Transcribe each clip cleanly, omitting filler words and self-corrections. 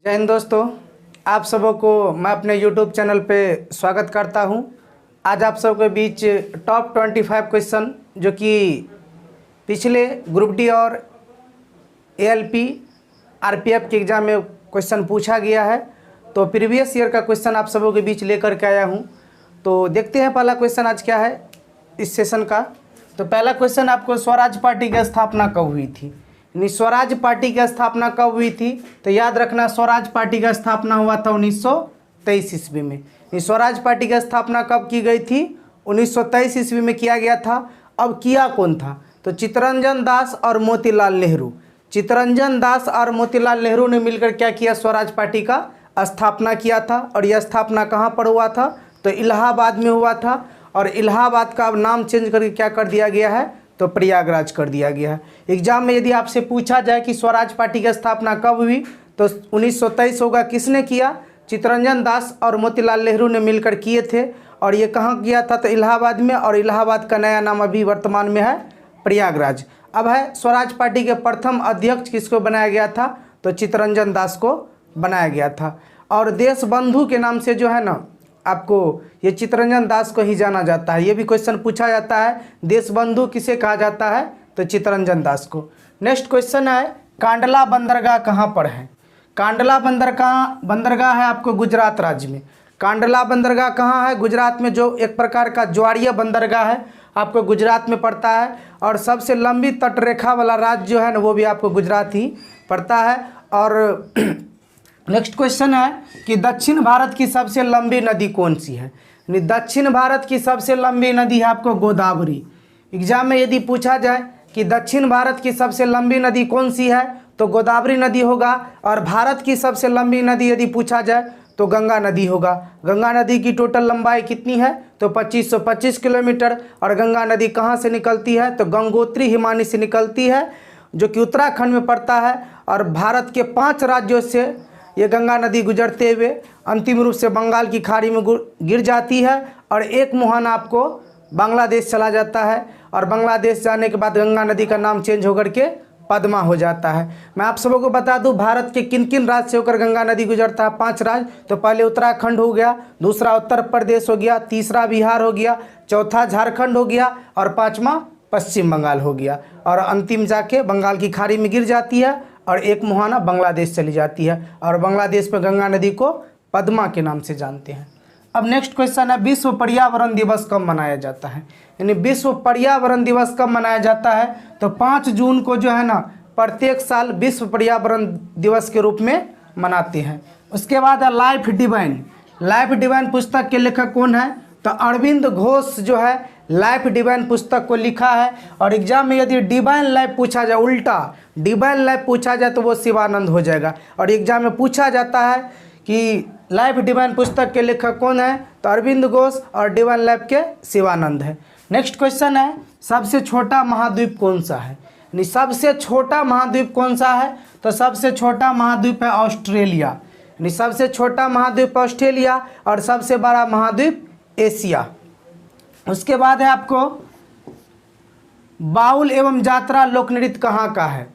जय हिंद दोस्तों, आप सबों को मैं अपने YouTube चैनल पे स्वागत करता हूं। आज आप सबके बीच टॉप 25 क्वेश्चन जो कि पिछले ग्रुप डी और ALP RPF के एग्ज़ाम में क्वेश्चन पूछा गया है, तो प्रीवियस ईयर का क्वेश्चन आप सबों के बीच लेकर के आया हूं। तो देखते हैं पहला क्वेश्चन आज क्या है इस सेशन का। तो पहला क्वेश्चन आपको स्वराज पार्टी की स्थापना कब हुई थी, स्वराज पार्टी की स्थापना कब हुई थी। तो याद रखना, स्वराज पार्टी का स्थापना हुआ था 1923 ईस्वी में। स्वराज पार्टी की स्थापना कब की गई थी? 1923 ईस्वी में किया गया था। अब किया कौन था? तो चित्तरंजन दास और मोतीलाल नेहरू। चित्तरंजन दास और मोतीलाल नेहरू ने मिलकर क्या किया? स्वराज पार्टी का स्थापना किया था। और यह स्थापना कहाँ पर हुआ था? तो इलाहाबाद में हुआ था। और इलाहाबाद का अब नाम चेंज करके क्या कर दिया गया है? तो प्रयागराज कर दिया गया है। एग्जाम में यदि आपसे पूछा जाए कि स्वराज पार्टी की स्थापना कब हुई, तो 1923 होगा। किसने किया? चित्तरंजन दास और मोतीलाल नेहरू ने मिलकर किए थे। और ये कहाँ किया था? तो इलाहाबाद में। और इलाहाबाद का नया नाम अभी वर्तमान में है प्रयागराज। अब है स्वराज पार्टी के प्रथम अध्यक्ष किसको बनाया गया था? तो चित्तरंजन दास को बनाया गया था। और देश बंधु के नाम से जो है ना, आपको ये चित्तरंजन दास को ही जाना जाता है। ये भी क्वेश्चन पूछा जाता है, देश बंधु किसे कहा जाता है? तो चित्तरंजन दास को। नेक्स्ट क्वेश्चन है, कांडला बंदरगाह कहाँ पर है? कांडला बंदरगाह है आपको गुजरात राज्य में। कांडला बंदरगाह कहाँ है? गुजरात में। जो एक प्रकार का ज्वारीय बंदरगाह है, आपको गुजरात में पड़ता है। और सबसे लंबी तटरेखा वाला राज्य जो है ना, वो भी आपको गुजरात ही पड़ता है। और नेक्स्ट क्वेश्चन है कि दक्षिण भारत की सबसे लंबी नदी कौन सी है? दक्षिण भारत की सबसे लंबी नदी है आपको गोदावरी। एग्जाम में यदि पूछा जाए कि दक्षिण भारत की सबसे लंबी नदी कौन सी है, तो गोदावरी नदी होगा। और भारत की सबसे लंबी नदी यदि पूछा जाए तो गंगा नदी होगा। गंगा नदी की टोटल लंबाई कितनी है? तो 2525 किलोमीटर। और गंगा नदी कहाँ से निकलती है? तो गंगोत्री हिमानी से निकलती है, जो कि उत्तराखंड में पड़ता है। और भारत के 5 राज्यों से ये गंगा नदी गुजरते हुए अंतिम रूप से बंगाल की खाड़ी में गिर जाती है। और एक मुहाना आपको बांग्लादेश चला जाता है। और बांग्लादेश जाने के बाद गंगा नदी का नाम चेंज होकर के पद्मा हो जाता है। मैं आप सबों को बता दूं, भारत के किन किन राज्य से होकर गंगा नदी गुजरता है? 5 राज्य। तो पहले उत्तराखंड हो गया, दूसरा उत्तर प्रदेश हो गया, तीसरा बिहार हो गया, चौथा झारखंड हो गया, और 5वां पश्चिम बंगाल हो गया। और अंतिम जाके बंगाल की खाड़ी में गिर जाती है। और एक मुहाना बांग्लादेश चली जाती है। और बांग्लादेश में गंगा नदी को पद्मा के नाम से जानते हैं। अब नेक्स्ट क्वेश्चन है, विश्व पर्यावरण दिवस कब मनाया जाता है? यानी विश्व पर्यावरण दिवस कब मनाया जाता है? तो 5 जून को जो है ना, प्रत्येक साल विश्व पर्यावरण दिवस के रूप में मनाते हैं। उसके बाद है लाइफ डिवाइन। लाइफ डिवाइन पुस्तक के लेखक कौन है? तो अरविंद घोष जो है लाइफ डिवाइन पुस्तक को लिखा है। और एग्जाम में यदि डिवाइन लाइफ पूछा जाए, उल्टा डिवाइन लाइफ पूछा जाए, तो वो शिवानंद हो जाएगा। और एग्जाम में पूछा जाता है कि लाइफ डिवाइन पुस्तक के लेखक कौन है? तो अरविंद घोष। और डिवाइन लाइफ के शिवानंद है। नेक्स्ट क्वेश्चन है, सबसे छोटा महाद्वीप कौन सा है? यानी सबसे छोटा महाद्वीप कौन सा है? तो सबसे छोटा महाद्वीप है ऑस्ट्रेलिया। यानी सबसे छोटा महाद्वीप ऑस्ट्रेलिया। और सबसे बड़ा महाद्वीप एशिया। उसके बाद है आपको बाउल एवं जात्रा लोक नृत्य कहाँ का है?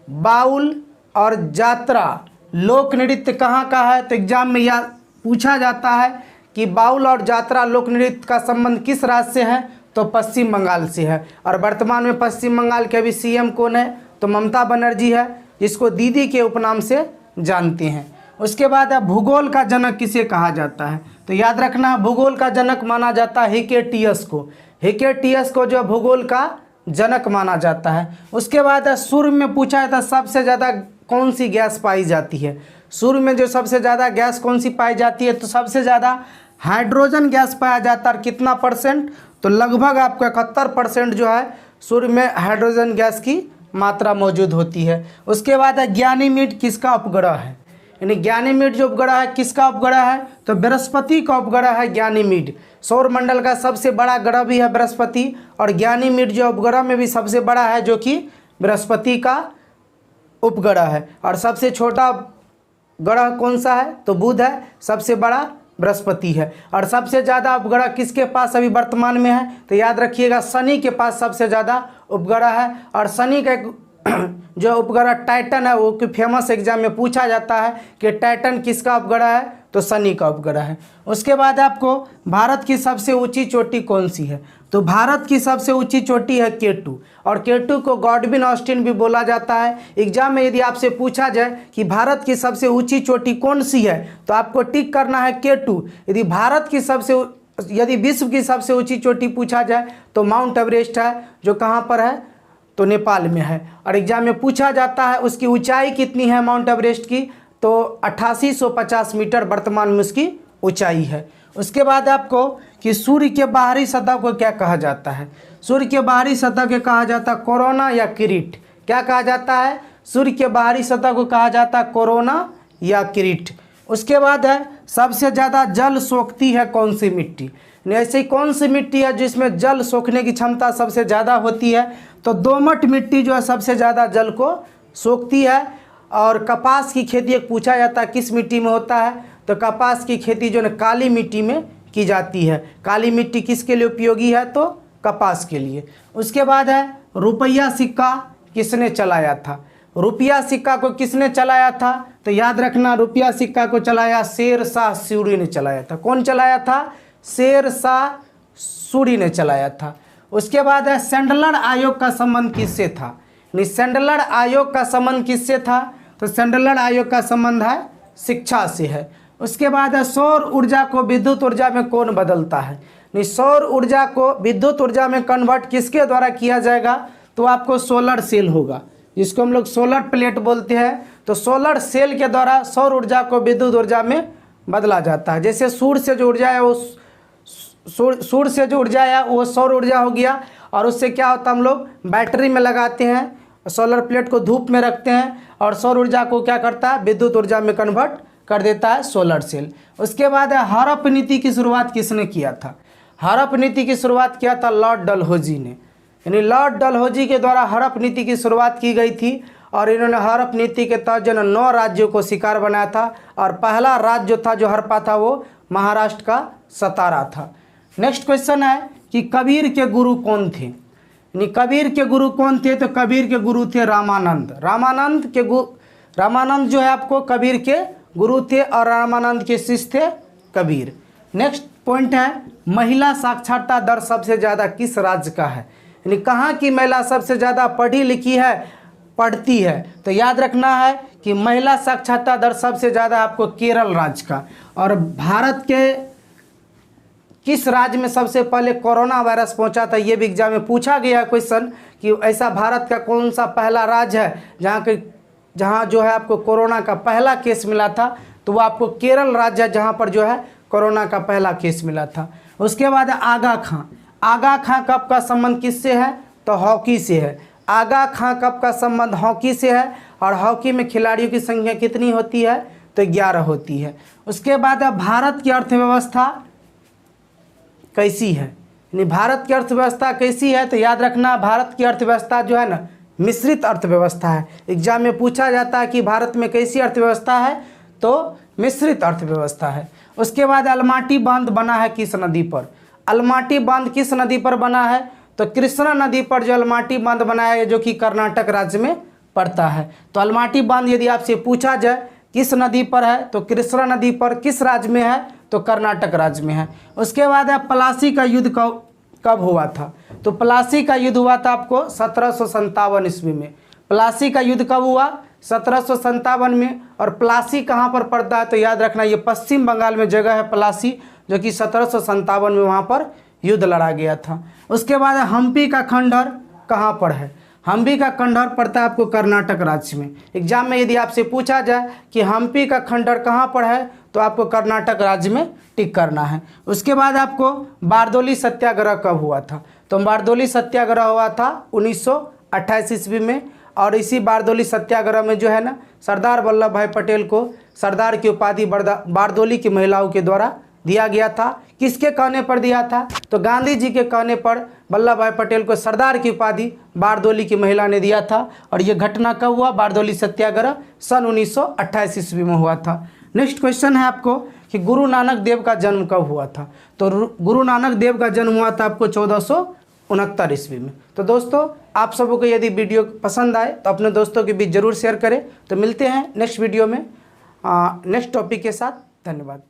बाउल और जात्रा लोक नृत्य कहाँ का है? तो एग्जाम में यह पूछा जाता है कि बाउल और जात्रा लोक नृत्य का संबंध किस राज्य से है? तो पश्चिम बंगाल से है। और वर्तमान में पश्चिम बंगाल के अभी CM कौन है? तो ममता बनर्जी है, जिसको दीदी के उपनाम से जानते हैं। उसके बाद है भूगोल का जनक किसे कहा जाता है? तो याद रखना, भूगोल का जनक माना जाता है हिकेटियस को। हिकेटियस को जो भूगोल का जनक माना जाता है। उसके बाद सूर्य में पूछा जाता है सबसे ज़्यादा कौन सी गैस पाई जाती है? सूर्य में जो सबसे ज़्यादा गैस कौन सी पाई जाती है? तो सबसे ज़्यादा हाइड्रोजन गैस पाया जाता है। कितना परसेंट? तो लगभग आपको 71% जो है सूर्य में हाइड्रोजन गैस की मात्रा मौजूद होती है। उसके बाद है ज्ञानीमीड किसका उपग्रह है? यानी ज्ञानीमीड जो उपग्रह है किसका उपग्रह है? तो बृहस्पति का उपग्रह है ज्ञानीमीड। सौरमंडल का सबसे बड़ा ग्रह भी है बृहस्पति। और ज्ञानीमीड जो उपग्रह में भी सबसे बड़ा है, जो कि बृहस्पति का उपग्रह है। और सबसे छोटा ग्रह कौन सा है? तो बुध है। सबसे बड़ा बृहस्पति है। और सबसे ज़्यादा उपग्रह किसके पास अभी वर्तमान में है? तो याद रखिएगा, शनि के पास सबसे ज़्यादा उपग्रह है। और शनि का एक जो उपग्रह टाइटन है वो फेमस एग्जाम में पूछा जाता है कि टाइटन किसका उपग्रह है, तो शनि का उपग्रह है। उसके बाद आपको भारत की सबसे ऊंची चोटी कौन सी है, तो भारत की सबसे ऊंची चोटी है K2, और K2 को गॉडविन ऑस्टिन भी बोला जाता है। एग्जाम में यदि आपसे पूछा जाए कि भारत की सबसे ऊंची चोटी कौन सी है, तो आपको टिक करना है K2। यदि विश्व की सबसे ऊंची चोटी पूछा जाए तो माउंट एवरेस्ट है, जो कहाँ पर है, तो नेपाल में है। और एग्जाम में पूछा जाता है उसकी ऊंचाई कितनी है माउंट एवरेस्ट की, तो 8850 मीटर वर्तमान में उसकी ऊंचाई है। उसके बाद आपको कि सूर्य के बाहरी सतह को क्या कहा जाता है, सूर्य के बाहरी सतह को कहा जाता है कोरोना या किरीट। क्या कहा जाता है, सूर्य के बाहरी सतह को कहा जाता है कोरोना या किरीट। उसके बाद है सबसे ज़्यादा जल सोखती है कौन सी मिट्टी, ऐसी कौन सी मिट्टी है जिसमें जल सोखने की क्षमता सबसे ज़्यादा होती है, तो दोमट मिट्टी जो है सबसे ज़्यादा जल को सोखती है। और कपास की खेती एक पूछा जाता है किस मिट्टी में होता है, तो कपास की खेती जो है काली मिट्टी में की जाती है। काली मिट्टी किसके लिए उपयोगी है, तो कपास के लिए। उसके बाद है रुपया सिक्का किसने चलाया था, रुपया सिक्का को किसने चलाया था, तो याद रखना रुपया सिक्का को चलाया शेर शाह सूरी ने चलाया था। कौन चलाया था, शेर शाह सूरी ने चलाया था। उसके बाद है सैंडलर आयोग का संबंध किससे था, सैंडलर आयोग का संबंध किससे था, तो सैंडलर आयोग का संबंध है शिक्षा से है। उसके बाद है सौर ऊर्जा को विद्युत ऊर्जा में कौन बदलता है, सौर ऊर्जा को विद्युत ऊर्जा में कन्वर्ट किसके द्वारा किया जाएगा, तो आपको सोलर सेल होगा, जिसको हम लोग सोलर प्लेट बोलते हैं। तो सोलर सेल के द्वारा सौर ऊर्जा को विद्युत ऊर्जा में बदला जाता है। जैसे सूर्य से जो ऊर्जा है वो सूर्य से जो ऊर्जा है वो सौर ऊर्जा हो गया, और उससे क्या होता है हम लोग बैटरी में लगाते हैं, सोलर प्लेट को धूप में रखते हैं, और सौर ऊर्जा को क्या करता है विद्युत ऊर्जा में कन्वर्ट कर देता है सोलर सेल। उसके बाद है हड़प नीति की शुरुआत किसने किया था, हड़प नीति की शुरुआत किया था लॉर्ड डलहौजी ने, यानी लॉर्ड डलहौजी के द्वारा हड़प नीति की शुरुआत की गई थी। और इन्होंने हड़प नीति के तहत जो 9 राज्यों को शिकार बनाया था, और पहला राज्य जो था जो हड़पा था वो महाराष्ट्र का सतारा था। नेक्स्ट क्वेश्चन है कि कबीर के गुरु कौन थे, कबीर के गुरु कौन थे, तो कबीर के गुरु थे रामानंद। रामानंद जो है आपको कबीर के गुरु थे, और रामानंद के शिष्य थे कबीर। नेक्स्ट पॉइंट है महिला साक्षरता दर सबसे ज़्यादा किस राज्य का है, यानी कहाँ की महिला सबसे ज़्यादा पढ़ी लिखी है, पढ़ती है, तो याद रखना है कि महिला साक्षरता दर सबसे ज़्यादा आपको केरल राज्य का। और भारत के किस राज्य में सबसे पहले कोरोना वायरस पहुंचा था, ये भी एग्जाम में पूछा गया क्वेश्चन कि ऐसा भारत का कौन सा पहला राज्य है जहां जो है आपको कोरोना का पहला केस मिला था, तो वो आपको केरल राज्य है जहां पर जो है कोरोना का पहला केस मिला था। उसके बाद आगा खां, आगा खां कप का संबंध किससे है, तो हॉकी से है। आगा खां कप का संबंध हॉकी से है, और हॉकी में खिलाड़ियों की संख्या कितनी होती है, तो 11 होती है। उसके बाद भारत की अर्थव्यवस्था कैसी है, यानी भारत की अर्थव्यवस्था कैसी है, तो याद रखना भारत की अर्थव्यवस्था जो है ना मिश्रित अर्थव्यवस्था है। एग्जाम में पूछा जाता है कि भारत में कैसी अर्थव्यवस्था है, तो मिश्रित अर्थव्यवस्था है। उसके बाद अलमाटी बांध बना है किस नदी पर, अलमाटी बांध किस नदी पर बना है, तो कृष्णा नदी पर जो अलमाटी बांध बनाया है जो कि कर्नाटक राज्य में पड़ता है। तो अलमाटी बांध यदि आपसे पूछा जाए किस नदी पर है, तो कृष्णा नदी पर, किस राज्य में है, तो कर्नाटक राज्य में है। उसके बाद है प्लासी का युद्ध कब हुआ था, तो प्लासी का युद्ध हुआ था आपको 1757 ईस्वी में। प्लासी का युद्ध कब हुआ, 1757 में। और प्लासी कहाँ पर पड़ता है, तो याद रखना ये पश्चिम बंगाल में जगह है प्लासी, जो कि 1757 में वहाँ पर युद्ध लड़ा गया था। उसके बाद हम्पी का खंडहर कहाँ पर है, हम्पी का खंडहर पड़ता है आपको कर्नाटक राज्य में। एग्जाम में यदि आपसे पूछा जाए कि हम्पी का खंडहर कहाँ पर है, तो आपको कर्नाटक राज्य में टिक करना है। उसके बाद आपको बारदोली सत्याग्रह कब हुआ था, तो बारदोली सत्याग्रह हुआ था 1928 ईस्वी में। और इसी बारदोली सत्याग्रह में जो है ना सरदार वल्लभ भाई पटेल को सरदार की उपाधि बारदोली की महिलाओं के द्वारा दिया गया था। किसके कहने पर दिया था, तो गांधी जी के कहने पर वल्लभ भाई पटेल को सरदार की उपाधि बारदोली की महिला ने दिया था। और ये घटना कब हुआ, बारदोली सत्याग्रह सन 1928 ईस्वी में हुआ था। नेक्स्ट क्वेश्चन है आपको कि गुरु नानक देव का जन्म कब हुआ था, तो गुरु नानक देव का जन्म हुआ था आपको 1469 ईस्वी में। तो दोस्तों आप सबको यदि वीडियो पसंद आए तो अपने दोस्तों के बीच ज़रूर शेयर करें। तो मिलते हैं नेक्स्ट वीडियो में नेक्स्ट टॉपिक के साथ। धन्यवाद।